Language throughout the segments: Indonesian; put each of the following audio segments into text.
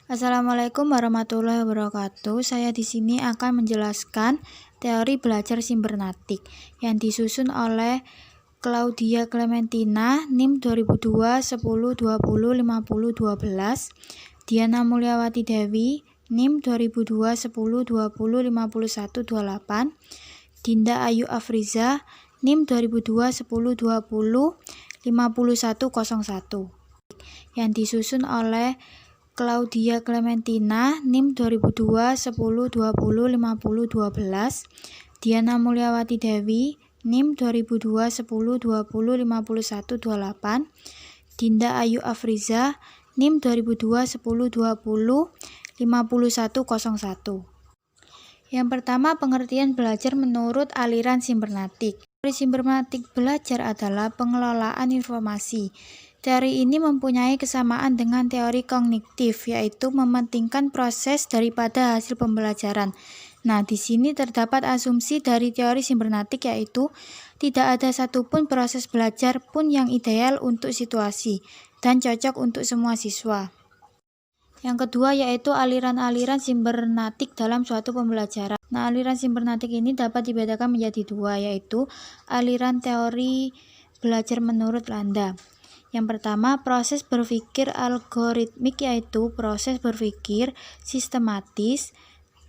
Assalamualaikum warahmatullahi wabarakatuh. Saya di sini akan menjelaskan teori belajar sibernetik yang disusun oleh Claudia Clementina, NIM 2002 10 20 50 12, Diana Mulyawati Dewi, NIM 2002 10 20 51 28, Dinda Ayu Afriza, NIM 2002 10 20 5101, yang disusun oleh Claudia Clementina, NIM 2002 10 20 50 12, Diana Mulyawati Dewi, NIM 2002 10 20 51 28, Dinda Ayu Afriza, NIM 2002 10 20 5101. Yang pertama, pengertian belajar menurut aliran sibernetik. Teori sibernetik belajar adalah pengelolaan informasi. Teori ini mempunyai kesamaan dengan teori kognitif, yaitu mementingkan proses daripada hasil pembelajaran. Nah, di sini terdapat asumsi dari teori sibernetik, yaitu tidak ada satupun proses belajar pun yang ideal untuk situasi dan cocok untuk semua siswa. Yang kedua yaitu aliran-aliran sibernetik dalam suatu pembelajaran. Nah, aliran sibernetik ini dapat dibedakan menjadi dua, yaitu aliran teori belajar menurut Landa. Yang pertama, proses berpikir algoritmik, yaitu proses berpikir sistematis,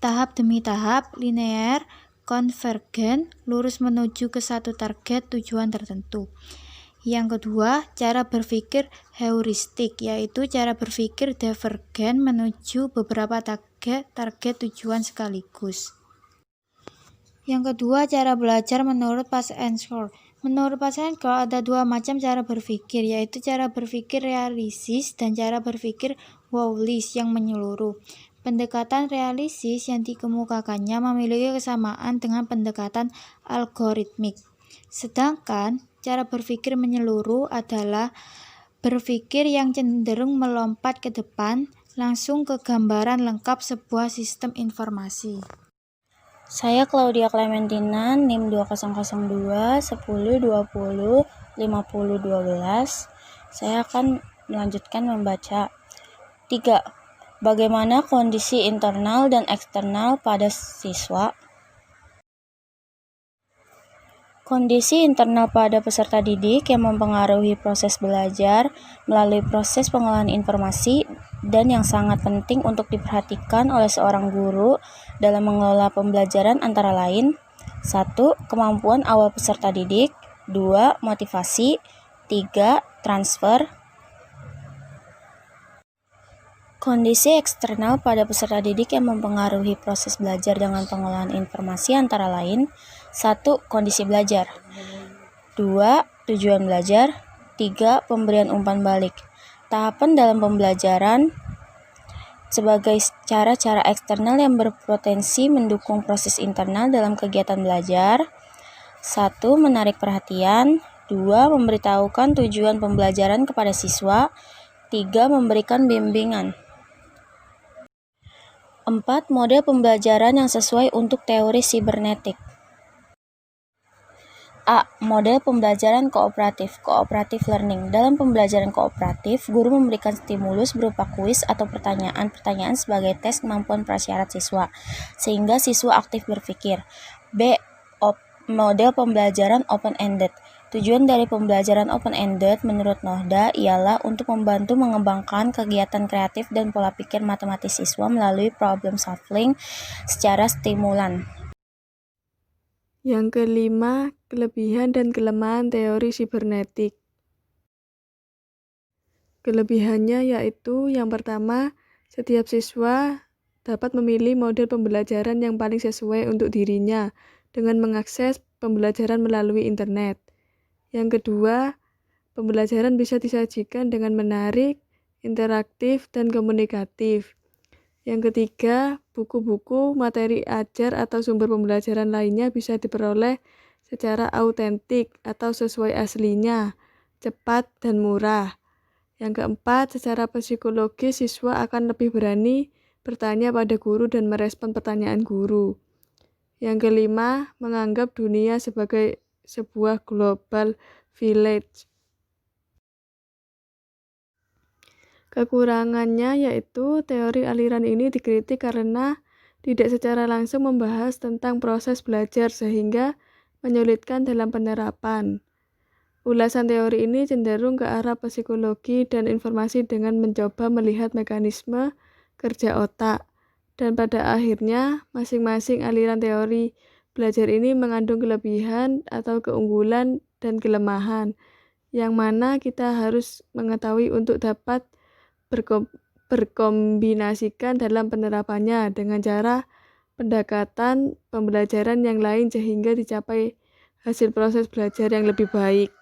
tahap demi tahap, linear, konvergen, lurus menuju ke satu target tujuan tertentu. Yang kedua, cara berpikir heuristik, yaitu cara berpikir divergen menuju beberapa target tujuan sekaligus. Yang kedua, cara belajar menurut Pascal. Menurut Pascal ada dua macam cara berpikir, yaitu cara berpikir realisis dan cara berpikir Wallace yang menyeluruh. Pendekatan realisis yang dikemukakannya memiliki kesamaan dengan pendekatan algoritmik. Sedangkan cara berpikir menyeluruh adalah berpikir yang cenderung melompat ke depan, langsung ke gambaran lengkap sebuah sistem informasi. Saya Claudia Clementina, NIM 2002 10 20 50 12. Saya akan melanjutkan membaca. 3. Bagaimana kondisi internal dan eksternal pada siswa? Kondisi internal pada peserta didik yang mempengaruhi proses belajar melalui proses pengolahan informasi dan yang sangat penting untuk diperhatikan oleh seorang guru dalam mengelola pembelajaran antara lain: 1. Kemampuan awal peserta didik, 2. Motivasi, 3. Transfer. Kondisi eksternal pada peserta didik yang mempengaruhi proses belajar dengan pengolahan informasi antara lain: 1. Kondisi belajar, 2. Tujuan belajar, 3. Pemberian umpan balik. Tahapan dalam pembelajaran sebagai cara-cara eksternal yang berpotensi mendukung proses internal dalam kegiatan belajar: 1. Menarik perhatian, 2. Memberitahukan tujuan pembelajaran kepada siswa, 3. Memberikan bimbingan. 4. Model pembelajaran yang sesuai untuk teori sibernetik. A. Model pembelajaran kooperatif, cooperative learning. Dalam pembelajaran kooperatif, guru memberikan stimulus berupa kuis atau pertanyaan-pertanyaan sebagai tes kemampuan prasyarat siswa, sehingga siswa aktif berpikir. B. Model pembelajaran open-ended. Tujuan dari pembelajaran open-ended menurut Nohda ialah untuk membantu mengembangkan kegiatan kreatif dan pola pikir matematis siswa melalui problem solving secara stimulan. Yang kelima, kelebihan dan kelemahan teori sibernetik. Kelebihannya yaitu yang pertama, setiap siswa dapat memilih model pembelajaran yang paling sesuai untuk dirinya dengan mengakses pembelajaran melalui internet. Yang kedua, pembelajaran bisa disajikan dengan menarik, interaktif, dan komunikatif. Yang ketiga, buku-buku, materi ajar atau sumber pembelajaran lainnya bisa diperoleh secara autentik atau sesuai aslinya, cepat dan murah. Yang keempat, secara psikologis siswa akan lebih berani bertanya pada guru dan merespon pertanyaan guru. Yang kelima, menganggap dunia sebagai sebuah global village. Kekurangannya yaitu teori aliran ini dikritik karena tidak secara langsung membahas tentang proses belajar sehingga menyulitkan dalam penerapan. Ulasan teori ini cenderung ke arah psikologi dan informasi dengan mencoba melihat mekanisme kerja otak. Dan pada akhirnya, masing-masing aliran teori belajar ini mengandung kelebihan atau keunggulan dan kelemahan, yang mana kita harus mengetahui untuk dapat berkombinasikan dalam penerapannya dengan cara pendekatan pembelajaran yang lain sehingga dicapai hasil proses belajar yang lebih baik.